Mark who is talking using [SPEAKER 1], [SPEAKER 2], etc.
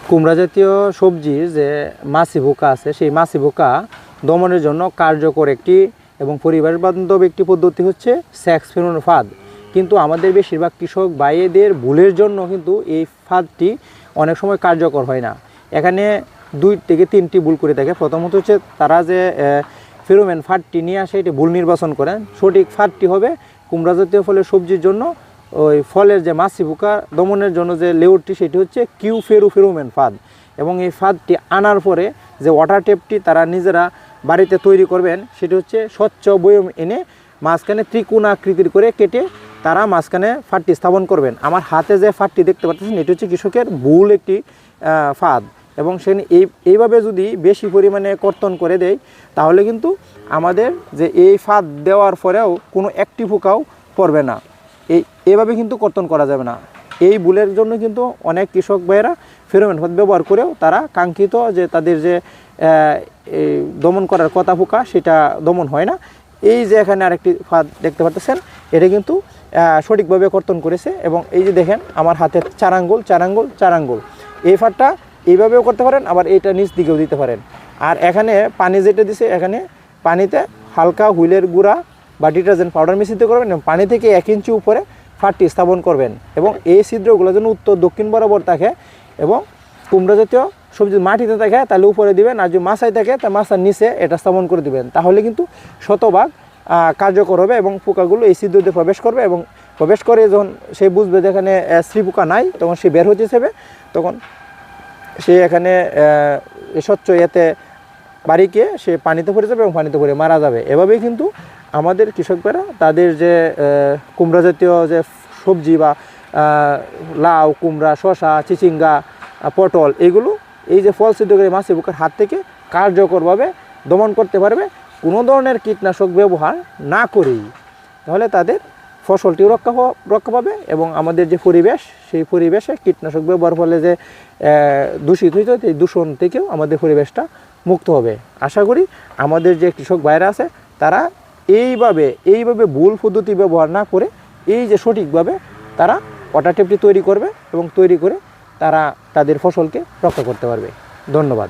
[SPEAKER 1] কুমড়া জাতীয় সবজির যে মাছি পোকা আছে, সেই মাছি পোকা দমনের জন্য কার্যকর একটি এবং পরিবার বান্ধব একটি পদ্ধতি হচ্ছে স্যাক্স ফেরোমন ফাঁদ। কিন্তু আমাদের বেশিরভাগ কৃষক ভাইদের ভুলের জন্য কিন্তু এই ফাঁদটি অনেক সময় কার্যকর হয় না। এখানে 2 থেকে 3টি ভুল করে থাকে। প্রথমত হচ্ছে তারা যে ফেরোমন ফাঁদটি নিয়ে আসে এটি ভুল নির্বাচন করেন। সঠিক ফাঁদটি হবে কুমড়া জাতীয় ফলের সবজির জন্য ওই ফলের যে মাছি পোকা দমনের জন্য যে লেউরটি সেটি হচ্ছে কিউ ফেরোমন ফাঁদ। এবং এই ফাঁদটি আনার পরে যে ওয়াটার টেপটি তারা নিজেরা বাড়িতে তৈরি করবেন সেটি হচ্ছে স্বচ্ছ বয়ম এনে মাঝখানে ত্রিকোণ আকৃতির করে কেটে তারা মাঝখানে ফাঁদটি স্থাপন করবেন। আমার হাতে যে ফাঁদটি দেখতে পাচ্ছেন এটি হচ্ছে কৃষকের ভুল একটি ফাঁদ। এবং সে এইভাবে যদি বেশি পরিমাণে কর্তন করে দেয় তাহলে কিন্তু আমাদের যে এই ফাঁদ দেওয়ার পরেও কোনো একটি পোকাও পড়বে না। এইভাবে কিন্তু কর্তন করা যাবে না। এই ভুলের জন্য কিন্তু অনেক কৃষক ভাইয়েরা ফেরোমন ফাঁদ ব্যবহার করেও তারা কাঙ্ক্ষিত যে তাদের যে দমন করার কথা পোকা সেটা দমন হয় না। এই যে এখানে আরেকটি ফাঁদ দেখতে পাচ্ছেন এটা কিন্তু সঠিকভাবে কর্তন করেছে। এবং এই যে দেখেন আমার হাতের 4 আঙ্গুল এই ফাঁদটা এইভাবেও করতে পারেন, আবার এইটা নিচ দিকেও দিতে পারেন। আর এখানে পানি যেটা দিছে এখানে পানিতে হালকা হুইলের গুঁড়া বা ডিটারজেন্ট পাউডার মিশ্রিত করবেন এবং পানি থেকে 1 ইঞ্চি উপরে ফাঁদটি স্থাপন করবেন। এবং এই ছিদ্রগুলো যেন উত্তর দক্ষিণ বরাবর থাকে এবং কুমড়া জাতীয় সবজি মাটিতে থাকে তাহলে উপরে দিবেন, আর যদি মাছায় থাকে তা মাছার নিচে এটা স্থাপন করে দিবেন। তাহলে কিন্তু শতভাগ কার্যকর হবে এবং পোকাগুলো এই ছিদ্র দিয়ে প্রবেশ করবে এবং প্রবেশ করে যখন সে বুঝবে যে এখানে স্ত্রী পোকা নাই তখন সে বের হতে যাবে, তখন সে এখানে স্বচ্ছ এতে বাড়িকে সে পানিতে পড়ে যাবে এবং পানিতে পড়ে মারা যাবে। এভাবেই কিন্তু আমাদের কৃষকরা তাদের যে কুমড়া জাতীয় যে সবজি বা লাউ, কুমড়া, শসা, চিচিঙ্গা, পটল এগুলো এই যে ফল ছিদ্রকারী মাছি পোকার হাত থেকে কার্যকরভাবে দমন করতে পারবে কোনো ধরনের কীটনাশক ব্যবহার না করেই। তাহলে তাদের ফসলটিও রক্ষা পাবে এবং আমাদের যে পরিবেশ সেই পরিবেশে কীটনাশক ব্যবহার ফলে যে দূষিত হইতে এই দূষণ থেকেও আমাদের পরিবেশটা মুক্ত হবে। আশা করি আমাদের যে কৃষক ভাইরা আছে তারা এইভাবে ভুল পদ্ধতি ব্যবহার না করে এই যে সঠিকভাবে তারা ওয়াটার টেপটি তৈরি করবে এবং তৈরি করে তারা তাদের ফসলকে রক্ষা করতে পারবে। ধন্যবাদ।